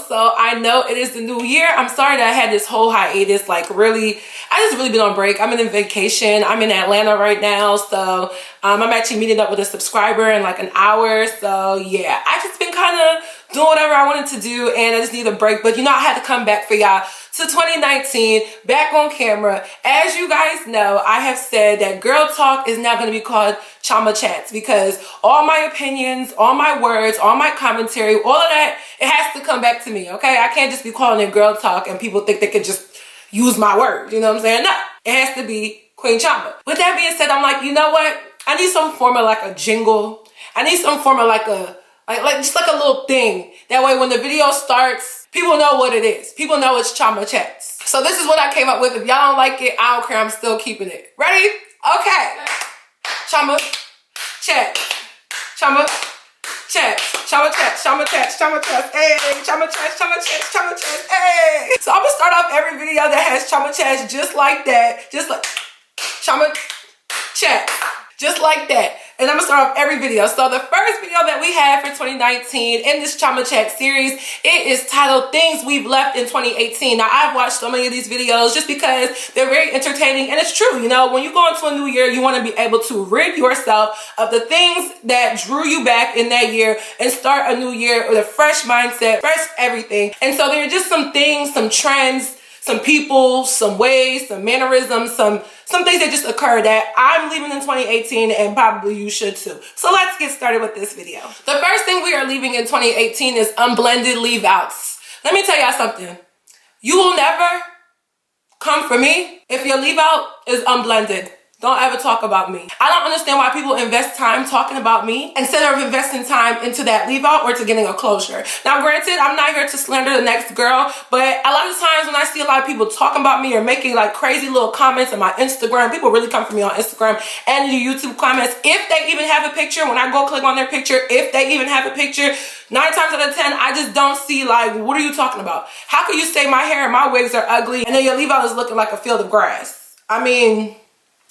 So I know it is the new year. I'm sorry that I had this whole hiatus. Like really, I just really been on break. I'm in vacation. I'm in Atlanta right now. So I'm actually meeting up with a subscriber in like an hour. So yeah, I just been kind of doing whatever I wanted to do and I just need a break. But you know, I had to come back for y'all to 2019, back on camera. As you guys know, I have said that Girl Talk is now going to be called Chioma Chats because all my opinions, all my words, all my commentary, all of that, it has to come back to me, okay? I can't just be calling it Girl Talk and people think they could just use my words, you know what I'm saying? No, it has to be Queen Chioma. With that being said, I'm like, you know what? I need some form of like a jingle. I need some form of like a, just like a little thing. That way when the video starts, people know what it is. People know it's Chioma Chats. So this is what I came up with. If y'all don't like it, I don't care. I'm still keeping it. Ready? Okay. Chioma Chats. Chioma Chats. Chioma Chats. Chioma Chats. Chioma Chats. Hey. Chioma Chats. Chioma Chats. Chioma Chats. Hey. So I'm gonna start off every video that has Chioma Chats just like that. Just like Chioma Chats. Just like that. And I'm gonna start off every video. So the first video that we have for 2019 in this Chioma Chat series, it is titled Things We've Left in 2018. Now I've watched so many of these videos just because they're very entertaining and it's true. You know, when you go into a new year, you wanna be able to rid yourself of the things that drew you back in that year and start a new year with a fresh mindset, fresh everything. And so there are just some things, some trends, some people, some ways, some mannerisms, some things that just occurred that I'm leaving in 2018 and probably you should too. So let's get started with this video. The first thing we are leaving in 2018 is Unblended Leaveouts. Let me tell y'all something. You will never come for me if your leave out is unblended. Don't ever talk about me. I don't understand why people invest time talking about me instead of investing time into that leave out or to getting a closure. Now granted, I'm not here to slander the next girl, but a lot of times when I see a lot of people talking about me or making like crazy little comments on my Instagram, people really come for me on Instagram and the YouTube comments. If they even have a picture, when I go click on their picture, if they even have a picture, 9 times out of 10, I just don't see like, what are you talking about? How can you say my hair and my wigs are ugly and then your leave out is looking like a field of grass? I mean,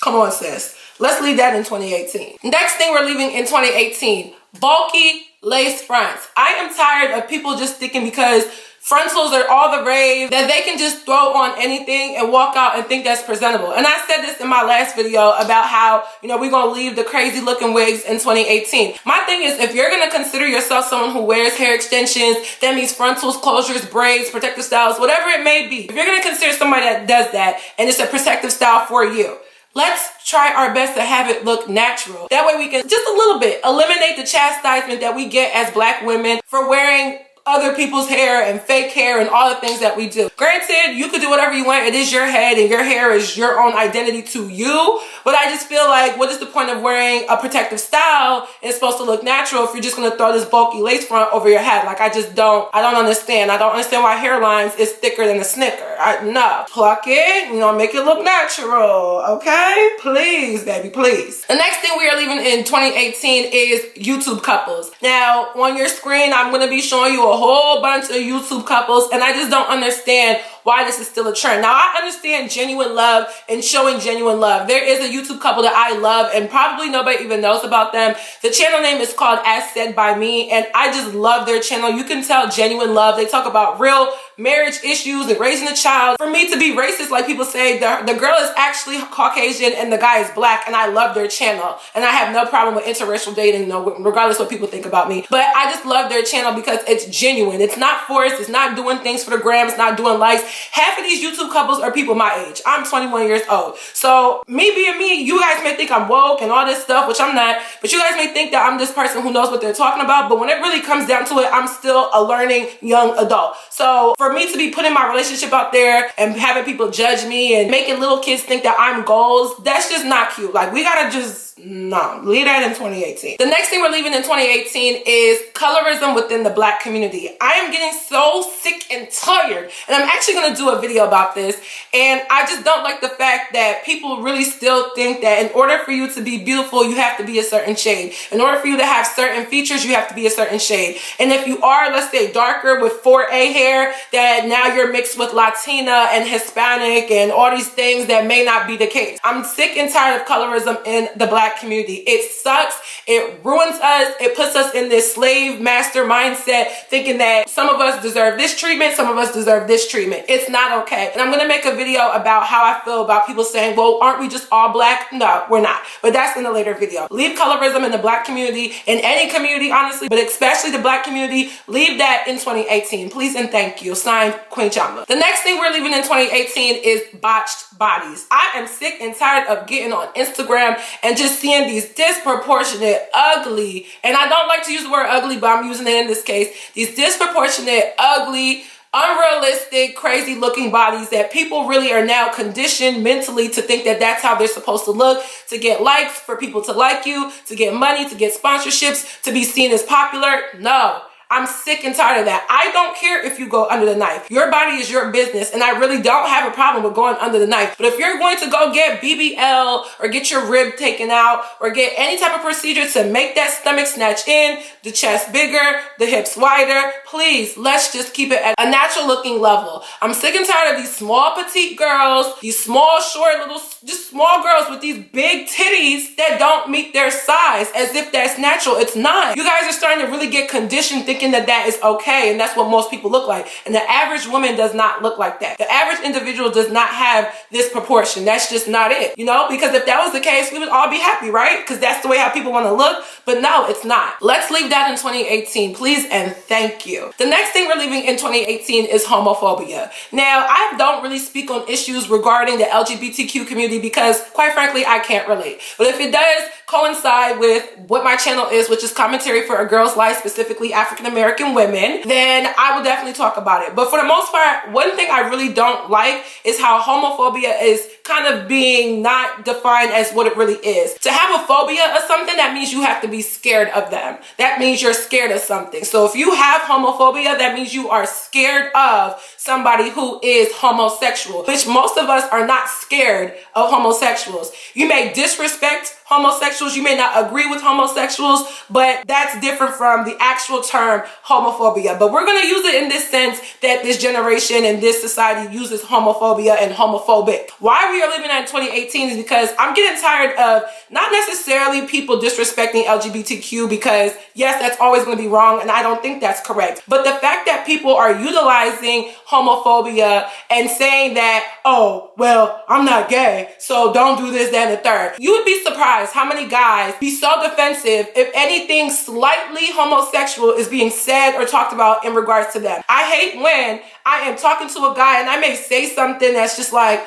come on, sis. Let's leave that in 2018. Next thing we're leaving in 2018, bulky lace fronts. I am tired of people just thinking because frontals are all the rave that they can just throw on anything and walk out and think that's presentable. And I said this in my last video about how, you know, we're gonna leave the crazy looking wigs in 2018. My thing is, if you're gonna consider yourself someone who wears hair extensions, that means frontals, closures, braids, protective styles, whatever it may be. If you're gonna consider somebody that does that and it's a protective style for you, let's try our best to have it look natural. That way we can just a little bit eliminate the chastisement that we get as Black women for wearing other people's hair and fake hair and all the things that we do. Granted, you could do whatever you want. It is your head and your hair is your own identity to you. But I just feel like, what is the point of wearing a protective style? It's supposed to look natural if you're just gonna throw this bulky lace front over your head. Like I don't understand. I don't understand why hairlines is thicker than a Snicker. No. Pluck it, you know, make it look natural, okay? Please, baby, please. The next thing we are leaving in 2018 is YouTube couples. Now, on your screen, I'm gonna be showing you a whole bunch of YouTube couples and I just don't understand why this is still a trend. Now I understand genuine love and showing genuine love. There is a YouTube couple that I love and probably nobody even knows about them. The channel name is called As Said By Me and I just love their channel. You can tell genuine love. They talk about real marriage issues and raising a child. For me to be racist, like people say, the girl is actually Caucasian and the guy is Black and I love their channel. And I have no problem with interracial dating, no, regardless what people think about me. But I just love their channel because it's genuine. It's not forced. It's not doing things for the gram. It's not doing likes. Half of these YouTube couples are people my age. I'm 21 years old. So me being me, you guys may think I'm woke and all this stuff, which I'm not. But you guys may think that I'm this person who knows what they're talking about. But when it really comes down to it, I'm still a learning young adult. So for me to be putting my relationship out there and having people judge me and making little kids think that I'm goals, that's just not cute. Like we gotta just, no, leave that in 2018. The next thing we're leaving in 2018 is colorism within the Black community. I am getting so sick and tired, and I'm actually gonna do a video about this, and I just don't like the fact that people really still think that in order for you to be beautiful, you have to be a certain shade. In order for you to have certain features, you have to be a certain shade. And if you are, let's say, darker with 4A hair, that now you're mixed with Latina and Hispanic and all these things that may not be the case. I'm sick and tired of colorism in the Black black community. It sucks. It ruins us. It puts us in this slave master mindset, thinking that some of us deserve this treatment, some of us deserve this treatment. It's not okay. And I'm gonna make a video about how I feel about people saying, well, aren't we just all black? No, we're not. But that's in a later video. Leave colorism in the black community, in any community, honestly, but especially the black community. Leave that in 2018. Please and thank you. Signed, Queen Chioma. The next thing we're leaving in 2018 is botched bodies. I am sick and tired of getting on Instagram and just seeing these disproportionate, ugly, and I don't like to use the word ugly, but I'm using it in this case, these disproportionate, ugly, unrealistic, crazy looking bodies that people really are now conditioned mentally to think that that's how they're supposed to look, to get likes, for people to like you, to get money, to get sponsorships, to be seen as popular. No. I'm sick and tired of that. I don't care if you go under the knife. Your body is your business, and I really don't have a problem with going under the knife. But if you're going to go get BBL or get your rib taken out or get any type of procedure to make that stomach snatch in, the chest bigger, the hips wider, please, let's just keep it at a natural looking level. I'm sick and tired of these small petite girls, these small, short, little, just small girls with these big titties that don't meet their size, as if that's natural. It's not. You guys are starting to really get conditioned thinking that is okay, and that's what most people look like. And the average woman does not look like that. The average individual does not have this proportion. That's just not it, you know? Because if that was the case, we would all be happy, right? Because that's the way how people want to look. But no, it's not. Let's leave that in 2018, please and thank you. The next thing we're leaving in 2018 is homophobia. Now, I don't really speak on issues regarding the LGBTQ community because, quite frankly, I can't relate. But if it does coincide with what my channel is, which is commentary for a girl's life, specifically African-American women, then I will definitely talk about it. But for the most part, one thing I really don't like is how homophobia is kind of being not defined as what it really is. To have a phobia of something, that means you have to be scared of them. That means you're scared of something. So if you have homophobia, that means you are scared of somebody who is homosexual, which most of us are not scared of homosexuals. You may disrespect homosexuals, you may not agree with homosexuals, but that's different from the actual term homophobia. But we're gonna use it in this sense that this generation and this society uses homophobia and homophobic. Why we are living in 2018 is because I'm getting tired of not necessarily people disrespecting LGBTQ, because yes, that's always gonna be wrong, and I don't think that's correct. But the fact that people are utilizing homophobia and saying that, oh, well, I'm not gay, so don't do this, that, and the third. You would be surprised how many guys be so defensive if anything slightly homosexual is being said or talked about in regards to them. I hate when I am talking to a guy and I may say something that's just like,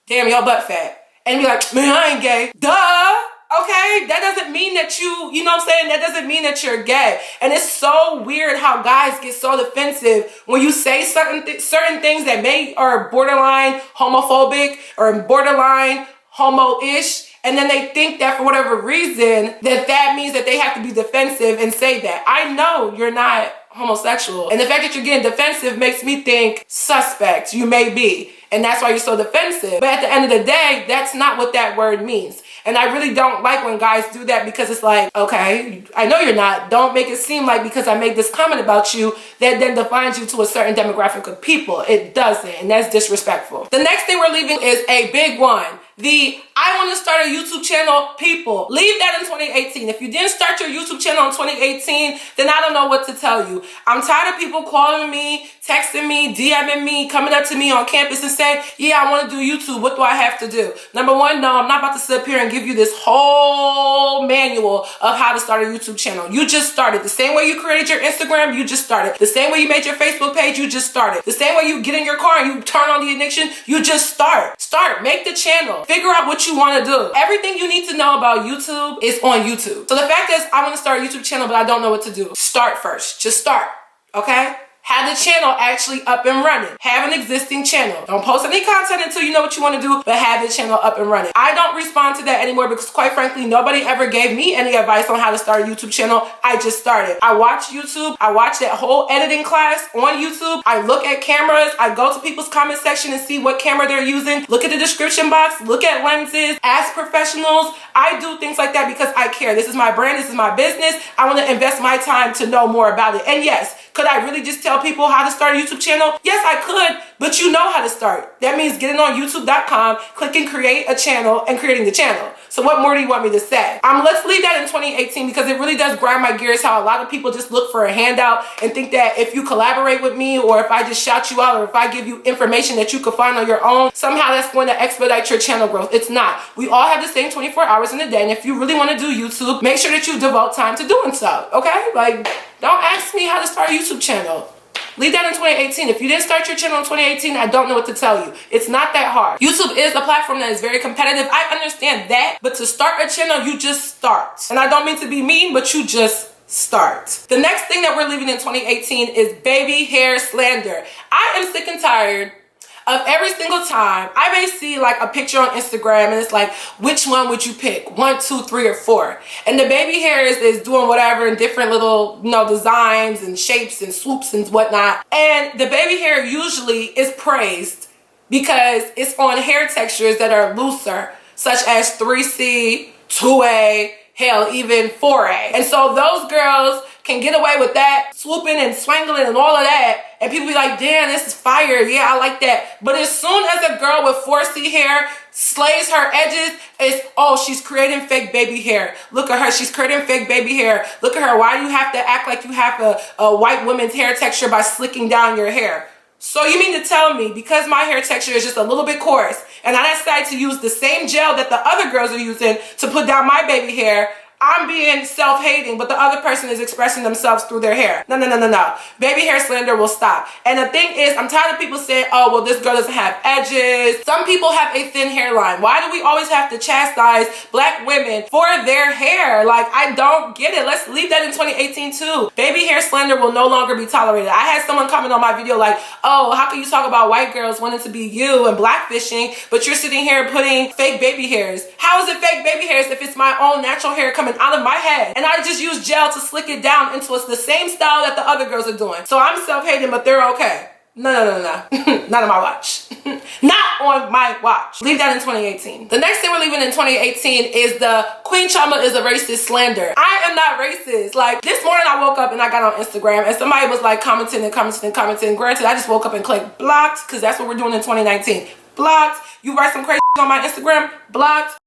damn, your butt fat. And be like, man, I ain't gay. Duh. Okay, that doesn't mean that you know what I'm saying? That doesn't mean that you're gay. And it's so weird how guys get so defensive when you say certain things that are borderline homophobic or borderline homo-ish. And then they think that for whatever reason, that means that they have to be defensive and say that. I know you're not homosexual. And the fact that you're getting defensive makes me think suspect, you may be. And that's why you're so defensive. But at the end of the day, that's not what that word means. And I really don't like when guys do that, because it's like, okay, I know you're not. Don't make it seem like because I made this comment about you, that then defines you to a certain demographic of people. It doesn't, and that's disrespectful. The next thing we're leaving is a big one. I want to start a YouTube channel, people. Leave that in 2018. If you didn't start your YouTube channel in 2018, then I don't know what to tell you. I'm tired of people calling me, texting me, DMing me, coming up to me on campus and saying, yeah, I want to do YouTube. What do I have to do? Number one, no, I'm not about to sit up here and give you this whole manual of how to start a YouTube channel. You just started. The same way you created your Instagram, you just started. The same way you made your Facebook page, you just started. The same way you get in your car and you turn on the ignition, you just start. Make the channel. Figure out what you want to do. Everything you need to know about YouTube is on YouTube. So the fact is, I want to start a YouTube channel, but I don't know what to do. Start first. Just start. Okay? Have the channel actually up and running. Have an existing channel. Don't post any content until you know what you want to do, but have the channel up and running. I don't respond to that anymore because, quite frankly, nobody ever gave me any advice on how to start a YouTube channel. I just started. I watch YouTube. I watch that whole editing class on YouTube. I look at cameras. I go to people's comment section and see what camera they're using. Look at the description box. Look at lenses. Ask professionals. I do things like that because I care. This is my brand. This is my business. I want to invest my time to know more about it. And yes, Could I really just tell people how to start a YouTube channel? Yes, I could, but you know how to start. That means getting on youtube.com, clicking create a channel, and creating the channel. So what more do you want me to say? Let's leave that in 2018 because it really does grind my gears how a lot of people just look for a handout and think that if you collaborate with me or if I just shout you out or if I give you information that you could find on your own, somehow that's going to expedite your channel growth. It's not. We all have the same 24 hours in a day, and if you really want to do YouTube, make sure that you devote time to doing so, okay? Like, don't ask me how to start a YouTube channel. Leave that in 2018. If you didn't start your channel in 2018, I don't know what to tell you. It's not that hard. YouTube is a platform that is very competitive. I understand that, but to start a channel, you just start. And I don't mean to be mean, but you just start. The next thing that we're leaving in 2018 is baby hair slander. I am sick and tired of every single time I may see like a picture on Instagram and it's like, which one would you pick? 1, 2, 3, or 4. And the baby hair is doing whatever in different little, designs and shapes and swoops and whatnot. And the baby hair usually is praised because it's on hair textures that are looser, such as 3C, 2A, hell, even 4A. And so those girls can get away with that, swooping and swangling and all of that, and people be like, damn, this is fire, yeah, I like that. But as soon as a girl with 4C hair slays her edges, it's, oh, she's creating fake baby hair. Look at her, she's creating fake baby hair. Look at her, why do you have to act like you have a white woman's hair texture by slicking down your hair? So you mean to tell me, because my hair texture is just a little bit coarse, and I decide to use the same gel that the other girls are using to put down my baby hair, I'm being self-hating, but the other person is expressing themselves through their hair. No. Baby hair slander will stop. And the thing is, I'm tired of people saying, oh, well, this girl doesn't have edges. Some people have a thin hairline. Why do we always have to chastise black women for their hair? Like, I don't get it. Let's leave that in 2018 too. Baby hair slander will no longer be tolerated. I had someone comment on my video like, oh, how can you talk about white girls wanting to be you and blackfishing, but you're sitting here putting fake baby hairs? How is it fake baby hairs if it's my own natural hair coming out of my head and I just use gel to slick it down into the same style that the other girls are doing? So I'm self-hating, but they're okay. No. Not on my watch. Not on my watch. Leave that in 2018. The next thing we're leaving in 2018 is the Queen Chioma is a racist slander. I am not racist. Like, this morning I woke up and I got on Instagram and somebody was like commenting. Granted, I just woke up and clicked blocked because that's what we're doing in 2019. Blocked. You write some crazy on my Instagram, blocked.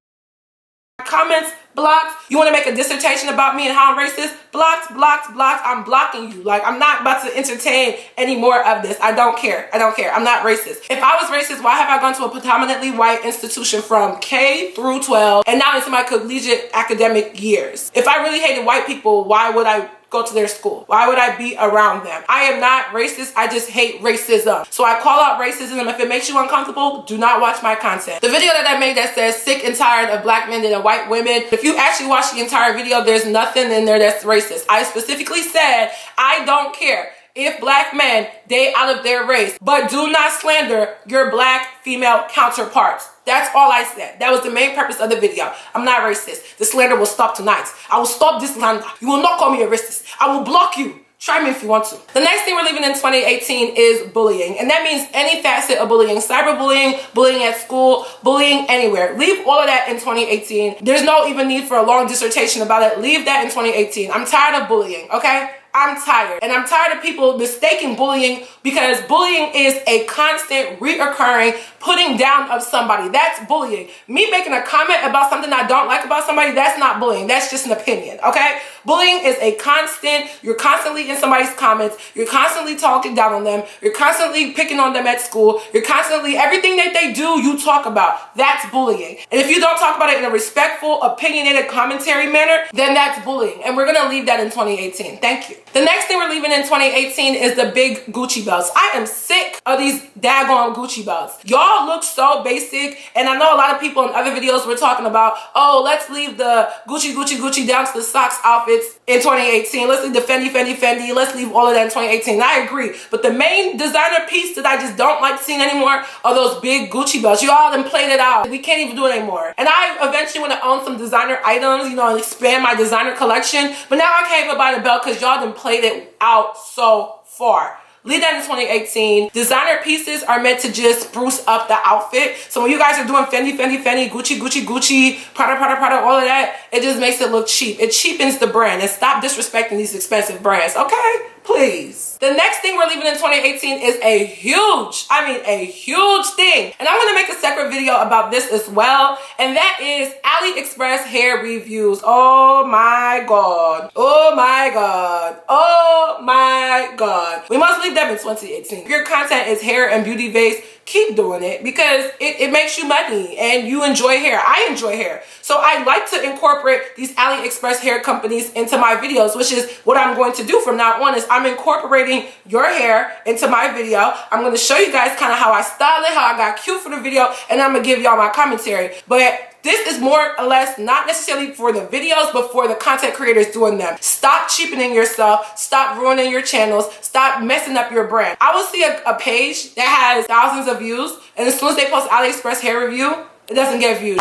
Comments, blocked. You want to make a dissertation about me and how I'm racist? Blocked. I'm blocking you. Like, I'm not about to entertain any more of this. I don't care. I'm not racist. If I was racist, why have I gone to a predominantly white institution from K through 12 and now into my collegiate academic years? If I really hated white people, why would I go to their school? Why would I be around them? I am not racist. I just hate racism. So I call out racism. If it makes you uncomfortable, do not watch my content. The video that I made that says sick and tired of black men and white women, if you actually watch the entire video, there's nothing in there that's racist. I specifically said I don't care if black men date out of their race, but do not slander your black female counterparts. That's all I said. That was the main purpose of the video. I'm not racist. The slander will stop tonight. I will stop this slander. You will not call me a racist. I will block you. Try me if you want to. The next thing we're leaving in 2018 is bullying. And that means any facet of bullying. Cyberbullying, bullying at school, bullying anywhere. Leave all of that in 2018. There's no even need for a long dissertation about it. Leave that in 2018. I'm tired of bullying, okay? I'm tired. And I'm tired of people mistaking bullying, because bullying is a constant, reoccurring putting down of somebody. That's bullying. Me making a comment about something I don't like about somebody, that's not bullying. That's just an opinion, okay? Bullying is a constant. You're constantly in somebody's comments. You're constantly talking down on them. You're constantly picking on them at school. You're constantly, everything that they do, you talk about. That's bullying. And if you don't talk about it in a respectful, opinionated, commentary manner, then that's bullying. And we're gonna leave that in 2018. Thank you. The next thing we're leaving in 2018 is the big Gucci belts. I am sick of these daggone Gucci belts. Y'all look so basic, and I know a lot of people in other videos were talking about, oh, let's leave the Gucci down to the socks outfits in 2018. Let's leave the Fendi. Let's leave all of that in 2018. And I agree. But the main designer piece that I just don't like seeing anymore are those big Gucci belts. You all done played it out. We can't even do it anymore. And I eventually want to own some designer items, you know, and expand my designer collection. But now I can't even buy the belt because y'all done played it out so far. Leave that in 2018. Designer pieces are meant to just spruce up the outfit. So when you guys are doing Fendi, Gucci, Prada, all of that, it just makes it look cheap. It cheapens the brand. And stop disrespecting these expensive brands, okay? Please. The next thing we're leaving in 2018 is a huge, I mean a huge thing. And I'm gonna make a separate video about this as well. And that is Aliexpress hair reviews. Oh my God. Oh my God. Oh my God. We must leave them in 2018. If your content is hair and beauty based, keep doing it because it makes you money and you enjoy hair. I enjoy hair. So I like to incorporate these Aliexpress hair companies into my videos, which is what I'm going to do from now on. Is I'm incorporating your hair into my video. I'm going to show you guys kind of how I style it, how I got cute for the video, and I'm going to give y'all my commentary. But this is more or less not necessarily for the videos, but for the content creators doing them. Stop cheapening yourself. Stop ruining your channels. Stop messing up your brand. I will see a page that has thousands of views, and as soon as they post Aliexpress hair review, it doesn't get views.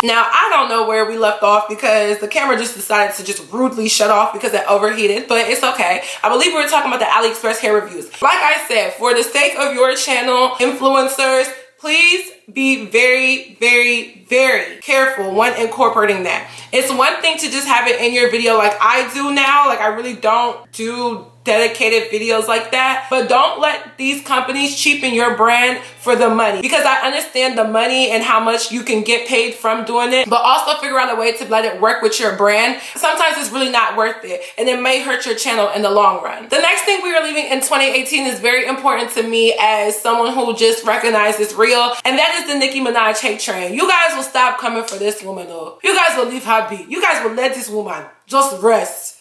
Now, I don't know where we left off because the camera just decided to just rudely shut off because it overheated, but it's okay. I believe we were talking about the Aliexpress hair reviews. Like I said, for the sake of your channel, influencers, please be very, very, very careful when incorporating that. It's one thing to just have it in your video like I do now. Like I really don't do dedicated videos like that, but don't let these companies cheapen your brand for the money, because I understand the money and how much you can get paid from doing it, but also figure out a way to let it work with your brand. Sometimes it's really not worth it and it may hurt your channel in the long run. The next thing we are leaving in 2018 is very important to me as someone who just recognizes real, and that is the Nicki Minaj hate train. You guys will stop coming for this woman though. You guys will leave her be. You guys will let this woman just rest.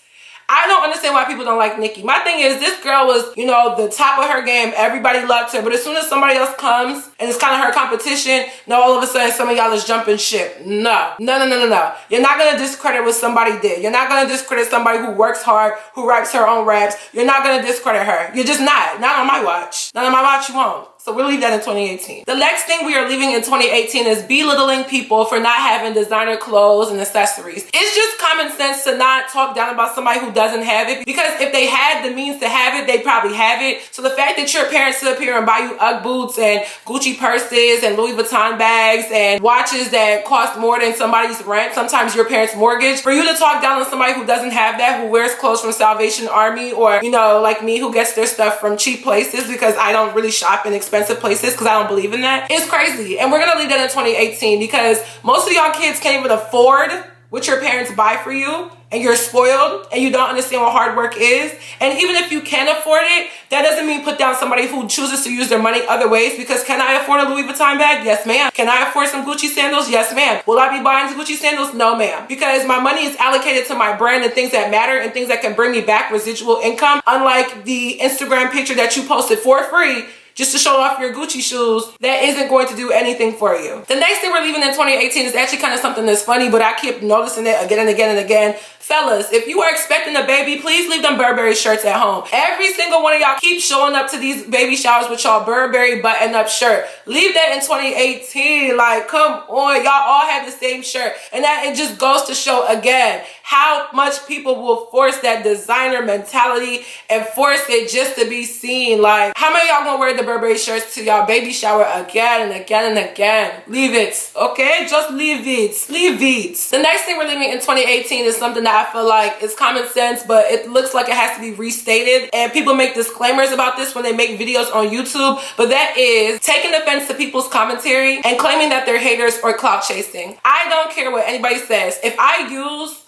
I don't understand why people don't like Nicki. My thing is, this girl was, you know, the top of her game. Everybody loved her. But as soon as somebody else comes and it's kind of her competition, now all of a sudden some of y'all is jumping ship. No. No, no, no, no, no. You're not going to discredit what somebody did. You're not going to discredit somebody who works hard, who writes her own raps. You're not going to discredit her. You're just not. Not on my watch. Not on my watch, you won't. So we'll leave that in 2018. The next thing we are leaving in 2018 is belittling people for not having designer clothes and accessories. It's just common sense to not talk down about somebody who doesn't have it, because if they had the means to have it, they probably have it. So the fact that your parents sit up here and buy you Ugg boots and Gucci purses and Louis Vuitton bags and watches that cost more than somebody's rent, sometimes your parents' mortgage, for you to talk down on somebody who doesn't have that, who wears clothes from Salvation Army, or, you know, like me, who gets their stuff from cheap places because I don't really shop in expensive places because I don't believe in that. It's crazy. And we're gonna leave that in 2018 because most of y'all kids can't even afford what your parents buy for you, and you're spoiled and you don't understand what hard work is. And even if you can afford it, that doesn't mean put down somebody who chooses to use their money other ways, because can I afford a Louis Vuitton bag? Yes, ma'am. Can I afford some Gucci sandals? Yes, ma'am. Will I be buying Gucci sandals? No, ma'am. Because my money is allocated to my brand and things that matter and things that can bring me back residual income, unlike the Instagram picture that you posted for free just to show off your Gucci shoes that isn't going to do anything for you. The next thing we're leaving in 2018 is actually kind of something that's funny, but I keep noticing it again and again and again. Fellas, if you are expecting a baby, please leave them Burberry shirts at home. Every single one of y'all keep showing up to these baby showers with y'all Burberry button-up shirt. Leave that in 2018. Like, come on, y'all all have the same shirt. And that it just goes to show again how much people will force that designer mentality and force it just to be seen. Like, how many of y'all gonna wear the Burberry shirts to y'all baby shower again and again and again? Leave it, okay? Just leave it. Leave it. The next thing we're leaving in 2018 is something that I feel like is common sense, but it looks like it has to be restated. And people make disclaimers about this when they make videos on YouTube, but that is taking offense to people's commentary and claiming that they're haters or clout chasing. I don't care what anybody says. If I use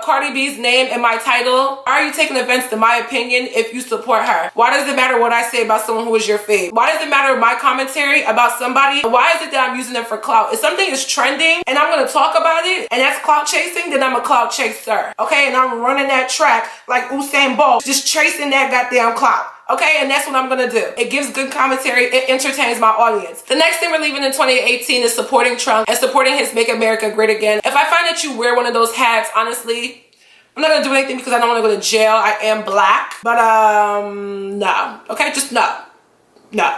Cardi B's name in my title, are you taking offense to my opinion if you support her? Why does it matter what I say about someone who is your fave? Why does it matter my commentary about somebody? Why is it that I'm using them for clout? If something is trending and I'm going to talk about it and that's clout chasing, then I'm a clout chaser. Okay, and I'm running that track like Usain Bolt, just chasing that goddamn clout. Okay, and that's what I'm gonna do. It gives good commentary, it entertains my audience. The next thing we're leaving in 2018 is supporting Trump and supporting his Make America Great Again. If I find that you wear one of those hats, honestly, I'm not gonna do anything because I don't wanna go to jail. I am black, but no. Okay, just no. No.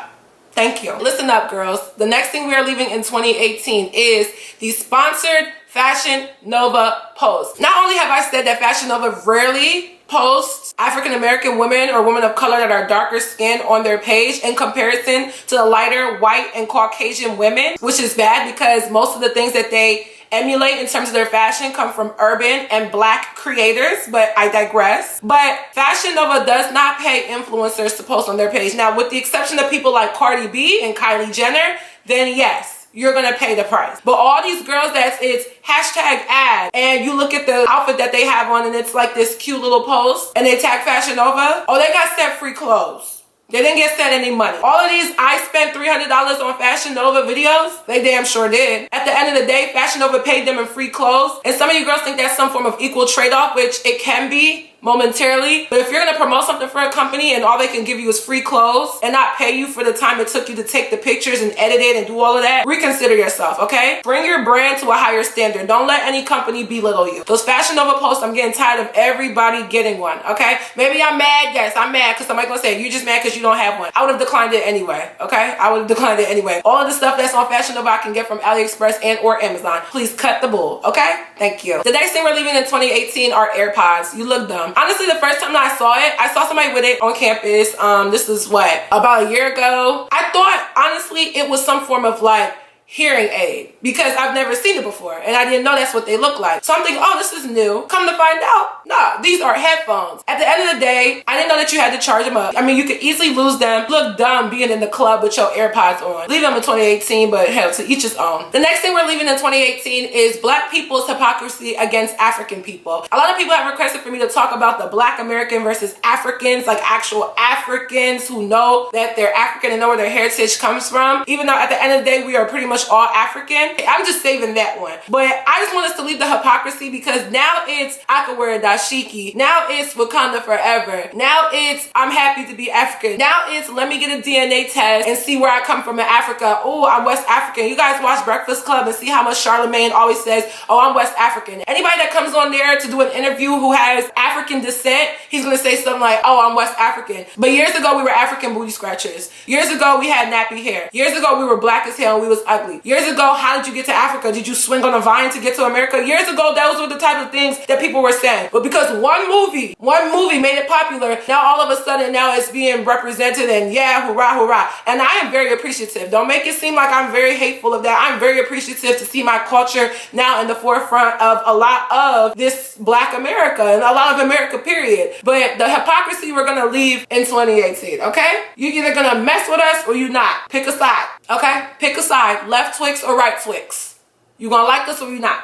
Thank you. Listen up, girls. The next thing we are leaving in 2018 is the sponsored Fashion Nova post. Not only have I said that Fashion Nova rarely posts African American women or women of color that are darker skinned on their page in comparison to the lighter white and Caucasian women, which is bad because most of the things that they emulate in terms of their fashion come from urban and black creators, but I digress. But Fashion Nova does not pay influencers to post on their page. Now, with the exception of people like Cardi B and Kylie Jenner, then yes, you're gonna pay the price. But all these girls it's hashtag ad, and you look at the outfit that they have on and it's like this cute little post and they tag Fashion Nova, oh, they got set free clothes. They didn't get sent any money. All of these I spent $300 on Fashion Nova videos, they damn sure did. At the end of the day, Fashion Nova paid them in free clothes. And some of you girls think that's some form of equal trade-off, which it can be momentarily. But if you're gonna promote something for a company and all they can give you is free clothes and not pay you for the time it took you to take the pictures and edit it and do all of that, reconsider yourself, okay? Bring your brand to a higher standard. Don't let any company belittle you. Those Fashion Nova posts, I'm getting tired of everybody getting one, okay? Maybe I'm mad, yes, I'm mad because somebody's gonna say, you're just mad because you don't have one. I would have declined it anyway, okay? I would have declined it anyway. All of the stuff that's on Fashion Nova I can get from Aliexpress and or Amazon. Please cut the bull, okay? Thank you. The next thing we're leaving in 2018 are Airpods. You look dumb. Honestly, the first time that I saw it, I saw somebody with it on campus. This is what, about a year ago. I thought, honestly, it was some form of like hearing aid because I've never seen it before and I didn't know that's what they look like. So I'm thinking, oh, this is new. Come to find out, nah, these are headphones. At the end of the day, I didn't know that you had to charge them up. I mean, you could easily lose them. Look dumb being in the club with your Airpods on. Leave them in 2018, but hell, to each his own. The next thing we're leaving in 2018 is Black people's hypocrisy against African people. A lot of people have requested for me to talk about the Black American versus Africans, like actual Africans who know that they're African and know where their heritage comes from. Even though at the end of the day, we are pretty much all African. I'm just saving that one. But I just want us to leave the hypocrisy because now it's I can wear a dashiki. Now it's Wakanda forever. Now it's I'm happy to be African. Now it's let me get a DNA test and see where I come from in Africa. Oh, I'm West African. You guys watch Breakfast Club and see how much Charlemagne always says, oh, I'm West African. Anybody that comes on there to do an interview who has African descent, he's gonna say something like, oh, I'm West African. But years ago, we were African booty scratchers. Years ago, we had nappy hair. Years ago, we were black as hell and we was ugly. Years ago, how did you get to Africa? Did you swing on a vine to get to America? Years ago, those were the type of things that people were saying. But because one movie made it popular, now all of a sudden now it's being represented and yeah, hurrah, hurrah. And I am very appreciative. Don't make it seem like I'm very hateful of that. I'm very appreciative to see my culture now in the forefront of a lot of this Black America and a lot of America, period. But the hypocrisy we're gonna leave in 2018, okay? You're either gonna mess with us or you not. Pick a side, okay? Pick a side. Left Twix or right Twix. You gonna like us or you not?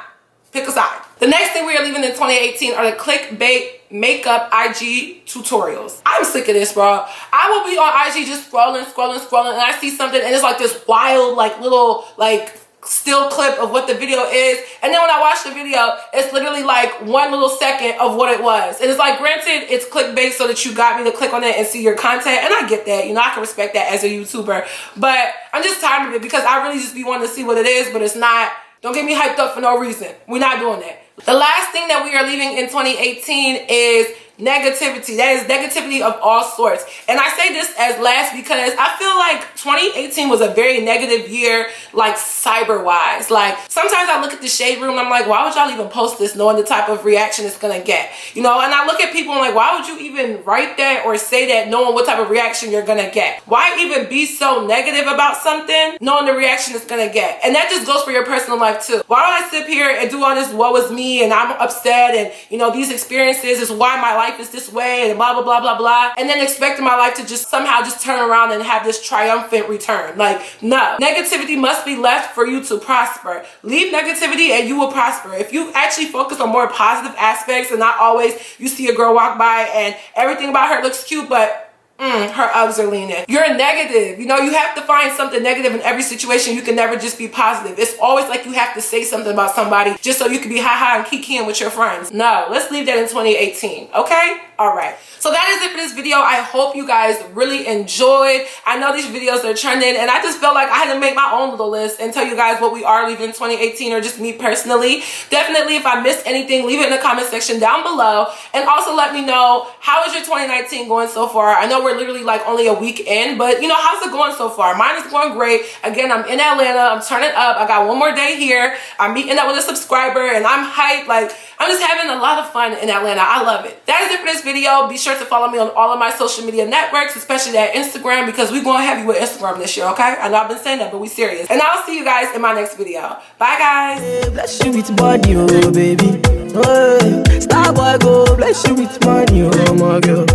Pick a side. The next thing we are leaving in 2018 are the clickbait makeup IG tutorials. I'm sick of this, bro. I will be on IG just scrolling, and I see something and it's like this wild, like little, like still clip of what the video is, and then when I watch the video, it's literally like 1 little second of what it was. And it's like, granted, it's clickbait so that you got me to click on it and see your content, and I get that, you know, I can respect that as a YouTuber, but I'm just tired of it because I really just be wanting to see what it is, but it's not. Don't get me hyped up for no reason. We're not doing that. The last thing that we are leaving in 2018 is negativity. That is negativity of all sorts. And I say this as last because I feel like 2018 was a very negative year, like cyber-wise. Like sometimes I look at the shade room and I'm like, why would y'all even post this knowing the type of reaction it's gonna get? You know, and I look at people and I'm like, why would you even write that or say that knowing what type of reaction you're gonna get? Why even be so negative about something knowing the reaction it's gonna get? And that just goes for your personal life too. Why do I sit here and do all this woe is me and I'm upset and you know these experiences is why my life is this way and blah blah blah blah blah, and then expecting my life to just somehow just turn around and have this triumphant return? Like, no. Negativity must be left for you to prosper. Leave negativity and you will prosper. If you actually focus on more positive aspects and not always you see a girl walk by and everything about her looks cute but her Uggs are leaning. You're negative. You know, you have to find something negative in every situation. You can never just be positive. It's always like you have to say something about somebody just so you can be ha-ha and kikiing with your friends. No, let's leave that in 2018, okay? All right. So that is it for this video. I hope you guys really enjoyed. I know these videos are trending and I just felt like I had to make my own little list and tell you guys what we are leaving in 2018 or just me personally. Definitely, if I missed anything, leave it in the comment section down below. And also let me know, how is your 2019 going so far? I know we're literally like only a week in, but you know, how's it going so far? Mine is going great. Again, I'm in Atlanta. I'm turning up. I got one more day here. I'm meeting up with a subscriber and I'm hyped. Like, I'm just having a lot of fun in Atlanta. I love it. That is it for this video. Be sure to follow me on all of my social media networks, especially that Instagram, because we're going heavy with Instagram this year, okay? I know I've been saying that, but we serious. And I'll see you guys in my next video. Bye, guys. Bless you with body, oh baby. Oh, star boy go, bless you with money, oh my girl.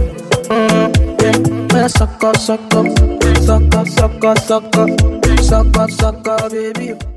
Yeah, suck up, baby.